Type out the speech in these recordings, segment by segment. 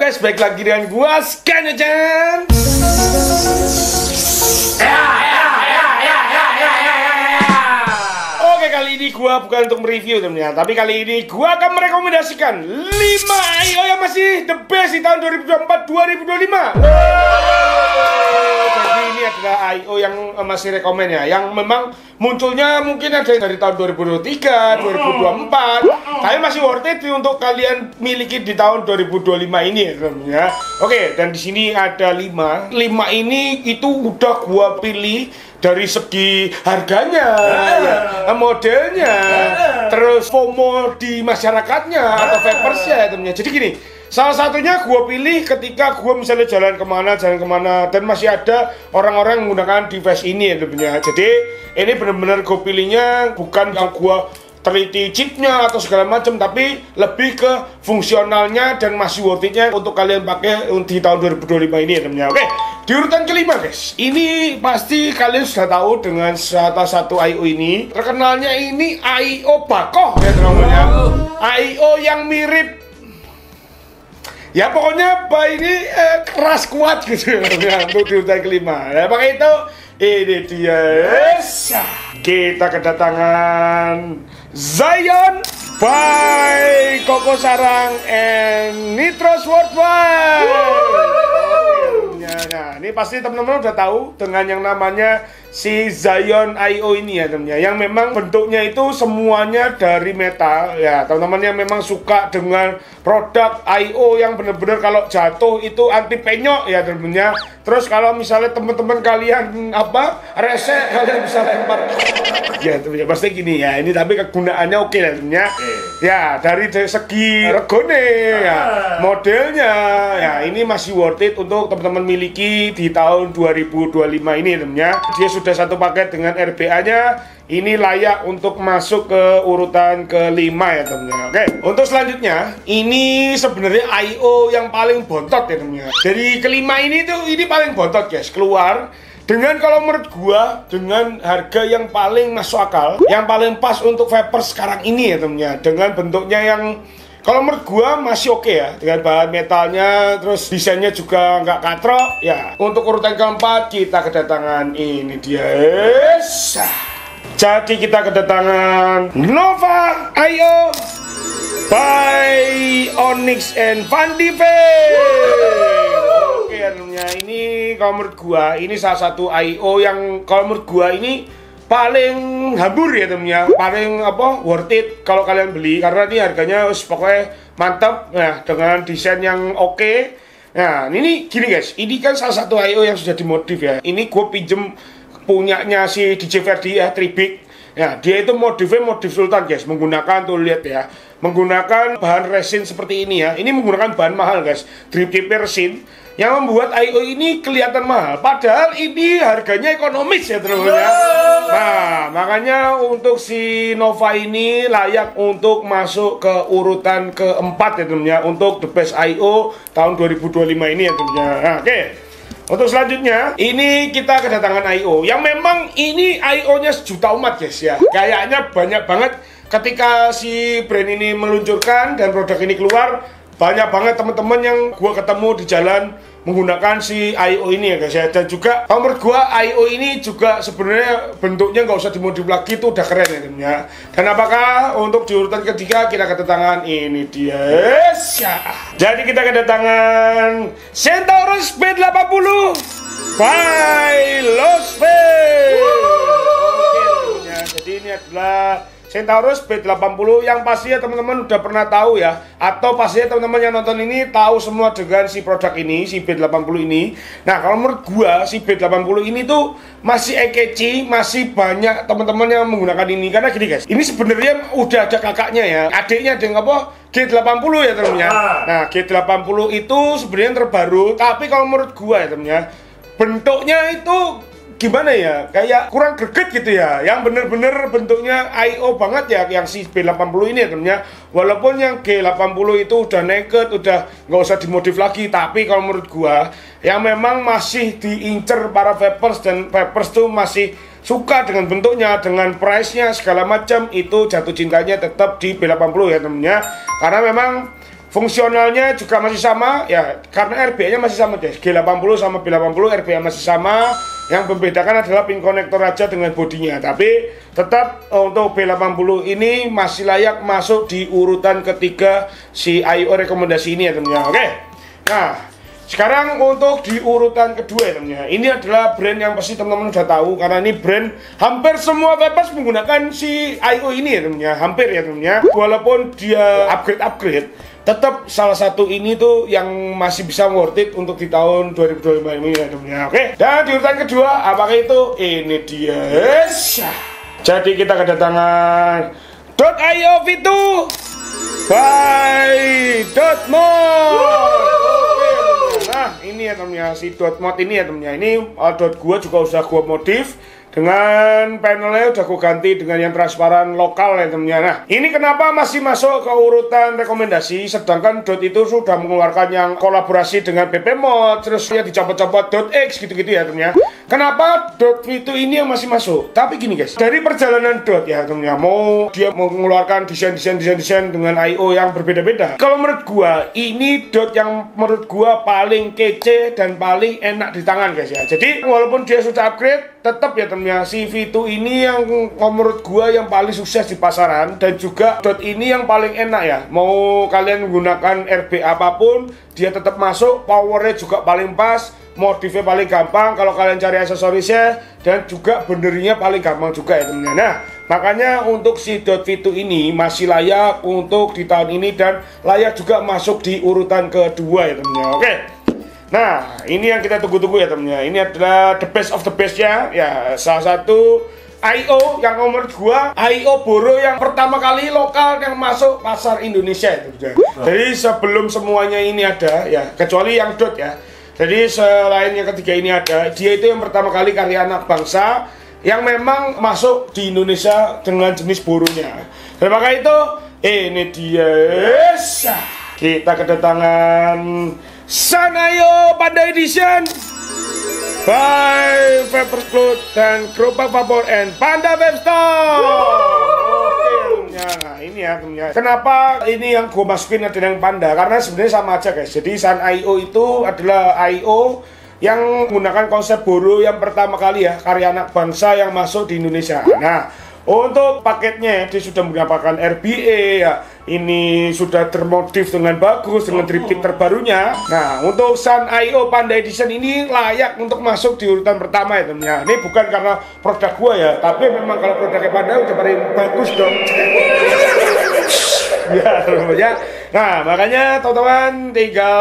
guys, balik lagi dengan gua Scan-chan. Oke, kali ini gua bukan untuk mereview temennya, tapi kali ini gua akan merekomendasikan 5 IO yang masih the best di tahun 2024-2025. Jadi ini adalah IO yang masih rekomen ya, yang memang munculnya mungkin ada dari tahun 2023, 2024, tapi masih worth it untuk kalian miliki di tahun 2025 ini ya temennya. Oke, dan di sini ada 5 ini itu udah gua pilih dari segi harganya, modelnya, terus FOMO di masyarakatnya atau vapersnya ya temennya. Jadi gini, salah satunya gue pilih ketika gue misalnya jalan kemana dan masih ada orang-orang menggunakan device ini ya temennya. Jadi ini benar-benar gue pilihnya bukan yang gue teliti chipnya atau segala macam, tapi lebih ke fungsionalnya dan masih worth it-nya untuk kalian pakai di tahun 2025 ini ya temennya. Oke, di urutan kelima guys, ini pasti kalian sudah tahu dengan salah satu IO ini. Terkenalnya ini IO Bakoh ya teman-teman. IO yang mirip, ya pokoknya ini keras kuat gitu ya, untuk di urutan kelima. Nah, maka itu ini dia. Kita kedatangan Zion by Koko Sarang and Nitros Worldwide. Nah, ini pasti teman-teman udah tahu dengan yang namanya si Zion IO ini ya temennya, yang memang bentuknya itu semuanya dari metal ya teman-teman, yang memang suka dengan produk IO yang bener-bener kalau jatuh itu anti penyok ya temennya. Terus kalau misalnya teman-teman kalian rese, kalian bisa lempar ya temennya, pasti gini ya ini, tapi kegunaannya oke lah temennya. Ya dari segi regone ya, modelnya ya ini masih worth it untuk teman-teman miliki di tahun 2025 ini temennya. Dia sudah satu paket dengan RBA-nya, ini layak untuk masuk ke urutan kelima ya temennya. Oke, untuk selanjutnya ini sebenarnya IO yang paling bontot ya temennya. Dari kelima ini tuh ini paling bontot guys, keluar dengan kalau menurut gua dengan harga yang paling masuk akal, yang paling pas untuk vapor sekarang ini ya temennya, dengan bentuknya yang kalau menurut gua masih oke ya, dengan bahan metalnya, terus desainnya juga nggak katrok ya. Untuk urutan keempat kita kedatangan ini dia. Jadi kita kedatangan Nova IO by Onyx and Vandive. Oke temennya, ini kalau menurut gua ini salah satu IO yang kalau menurut gua ini paling hambur ya temennya, paling worth it kalau kalian beli, karena ini harganya pokoknya mantap ya, dengan desain yang oke. Nah ini gini guys, ini kan salah satu IO yang sudah dimodif ya. Ini gue pinjem punyanya si DJ Ferdi ya, Tribik ya. Dia itu modif Sultan guys, menggunakan tuh lihat ya, menggunakan bahan resin seperti ini ya. Ini menggunakan bahan mahal guys, drip resin, yang membuat IO ini kelihatan mahal, padahal ini harganya ekonomis ya teman-teman ya. Nah makanya untuk si Nova ini layak untuk masuk ke urutan keempat ya teman-teman, untuk the best IO tahun 2025 ini ya teman-teman. Nah, oke. Untuk selanjutnya ini kita kedatangan IO yang memang ini IO nya sejuta umat guys ya. Kayaknya banyak banget ketika si brand ini meluncurkan dan produk ini keluar, banyak banget teman-teman yang gua ketemu di jalan menggunakan si IO ini ya guys ya. Dan juga menurut gua IO ini juga sebenarnya bentuknya nggak usah dimodif lagi, itu udah keren ya temennya. Dan apakah untuk di urutan ketiga kita kedatangan ini dia. Jadi kita kedatangan Centaurus B80 by Losfeld. Oke temennya, jadi ini adalah Centaurus B80 yang pastinya teman-teman udah pernah tahu ya, atau pastinya teman-teman yang nonton ini tahu semua dengan si produk ini, si B80 ini. Nah kalau menurut gua si B80 ini tuh masih ekeci, masih banyak teman-teman yang menggunakan ini, karena gini guys, ini sebenarnya udah ada kakaknya ya, adiknya dengan G80 ya temennya. Nah G80 itu sebenarnya terbaru, tapi kalau menurut gua ya temennya, bentuknya itu gimana ya, kayak kurang greget gitu ya, yang bener-bener bentuknya IO banget ya yang si B80 ini ya temennya. Walaupun yang G80 itu udah naked, udah nggak usah dimodif lagi, tapi kalau menurut gua yang memang masih diincer para vapers, dan vapers tuh masih suka dengan bentuknya, dengan price-nya segala macam, itu jatuh cintanya tetap di B80 ya temennya. Karena memang Fungsionalnya juga masih sama ya, karena RBA-nya masih sama guys. G80 sama B80 RBA masih sama. Yang membedakan adalah pin konektor aja dengan bodinya. Tapi tetap untuk B80 ini masih layak masuk di urutan ketiga si I/O rekomendasi ini ya teman-teman. Oke. Nah, sekarang untuk di urutan kedua ya teman-teman. Ini adalah brand yang pasti teman-teman udah tahu, karena ini brand hampir semua vape menggunakan si I/O ini ya teman-teman. Hampir ya teman-teman. Walaupun dia upgrade, tetap salah satu ini tuh yang masih bisa worth it untuk di tahun 2025 ini ya teman-teman. Oke. Dan di urutan kedua, apakah itu? Ini dia. Yes. Jadi kita kedatangan .io V2 by .mod. Nah, ini ya teman-teman, si .mod ini ya teman-teman. Ini gua juga udah gua modif dengan panelnya udah aku ganti dengan yang transparan lokal ya temennya. Nah, ini kenapa masih masuk ke urutan rekomendasi, sedangkan Dot itu sudah mengeluarkan yang kolaborasi dengan BP Mod, terus ya dicopot-copot .x gitu-gitu ya temennya. Kenapa Dot itu ini yang masih masuk? Tapi gini guys, dari perjalanan Dot ya temennya, dia mau mengeluarkan desain dengan I/O yang berbeda-beda. Kalau menurut gua, ini Dot yang menurut gua paling kece dan paling enak di tangan guys ya. Jadi walaupun dia sudah upgrade, tetap ya temennya, si V2 ini yang menurut gua yang paling sukses di pasaran, dan juga Dot ini yang paling enak ya. Mau kalian menggunakan RB apapun, dia tetap masuk, powernya juga paling pas, modifnya paling gampang kalau kalian cari aksesorisnya, dan juga benerinya paling gampang juga ya temennya. Nah, makanya untuk si Dot V2 ini masih layak untuk di tahun ini, dan layak juga masuk di urutan kedua ya temennya. Oke. Nah, ini yang kita tunggu-tunggu ya temennya. Ini adalah the best of the best ya. Ya, salah satu I/O yang menurut gua I/O Boro yang pertama kali lokal yang masuk pasar Indonesia itu. Jadi sebelum semuanya ini ada ya, kecuali yang Dot ya. Jadi selain yang ketiga ini ada, dia itu yang pertama kali karya anak bangsa yang memang masuk di Indonesia dengan jenis Boronya. Dan maka itu ini dia. Kita kedatangan Sanayo Panda Edition by Vapers Cloud dan Gerobak Vapor and Panda Vape Store. Oke, nah ini ya temennya. Kenapa ini yang gue masukin ada yang Panda? Karena sebenarnya sama aja guys. Jadi Sanayo itu adalah I/O yang menggunakan konsep Boro yang pertama kali ya, karya anak bangsa yang masuk di Indonesia. Nah, untuk paketnya dia sudah mendapatkan RBA ya. Ini sudah termotif dengan bagus dengan triptych terbarunya. Nah, untuk Sanayo Panda Edition ini layak untuk masuk di urutan pertama ya temennya. Ini bukan karena produk gua ya, tapi memang kalau produknya Panda udah paling bagus dong. Ya, namanya. Nah, makanya teman-teman tinggal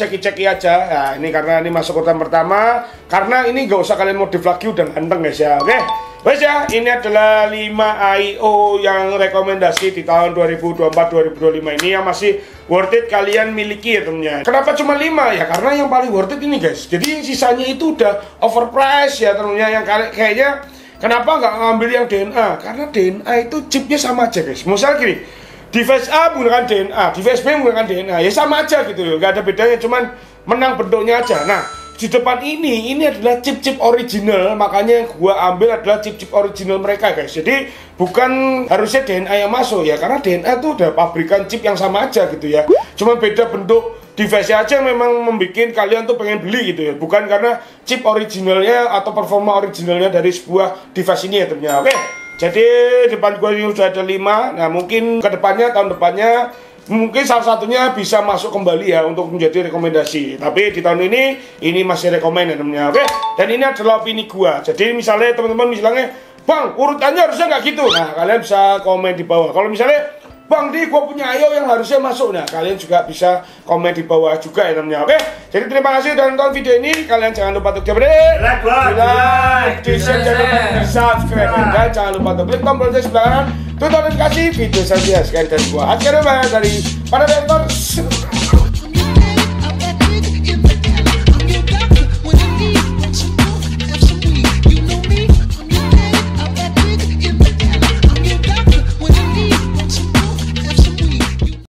ceki-ceki aja. Nah, ini karena ini masuk urutan pertama, karena ini gak usah kalian modif lagi, udah ganteng guys ya. Oke. Wes ya, ini adalah 5 I/O yang rekomendasi di tahun 2024-2025 ini yang masih worth it kalian miliki ya temennya. Kenapa cuma 5 ya? Karena yang paling worth it ini guys. Jadi sisanya itu udah overpriced ya temennya. Yang kayaknya kenapa nggak ngambil yang DNA? Karena DNA itu chipnya sama aja guys. Misalnya gini, device A menggunakan DNA, device B menggunakan DNA, ya sama aja gitu loh. Nggak ada bedanya, cuman menang bentuknya aja. Nah, di depan ini adalah chip-chip original, makanya yang gua ambil adalah chip-chip original mereka guys. Jadi bukan harusnya DNA yang masuk ya, karena DNA itu udah pabrikan chip yang sama aja gitu ya. Cuma beda bentuk device aja yang memang membuat kalian tuh pengen beli gitu ya. Bukan karena chip originalnya atau performa originalnya dari sebuah device ini ya tentunya. Oke, jadi depan gua ini sudah ada 5. Nah mungkin kedepannya, tahun depannya mungkin salah satunya bisa masuk kembali ya untuk menjadi rekomendasi. Tapi di tahun ini masih rekomend ya temennya. Oke, dan ini adalah opini gua. Jadi misalnya teman-teman misalnya, Bang, urutannya harusnya nggak gitu. Nah, kalian bisa komen di bawah. Kalau misalnya, Bang, di gua punya I/O yang harusnya masuk. Nah, kalian juga bisa komen di bawah juga ya temennya. Oke, jadi terima kasih sudah nonton video ini. Kalian jangan lupa untuk like, di-share, jangan lupa di subscribe, dan jangan lupa untuk klik tombol di sebelah kanan untuk notifikasi video selanjutnya. Sekian dari gua, akhirnya dari Panda Vape Store.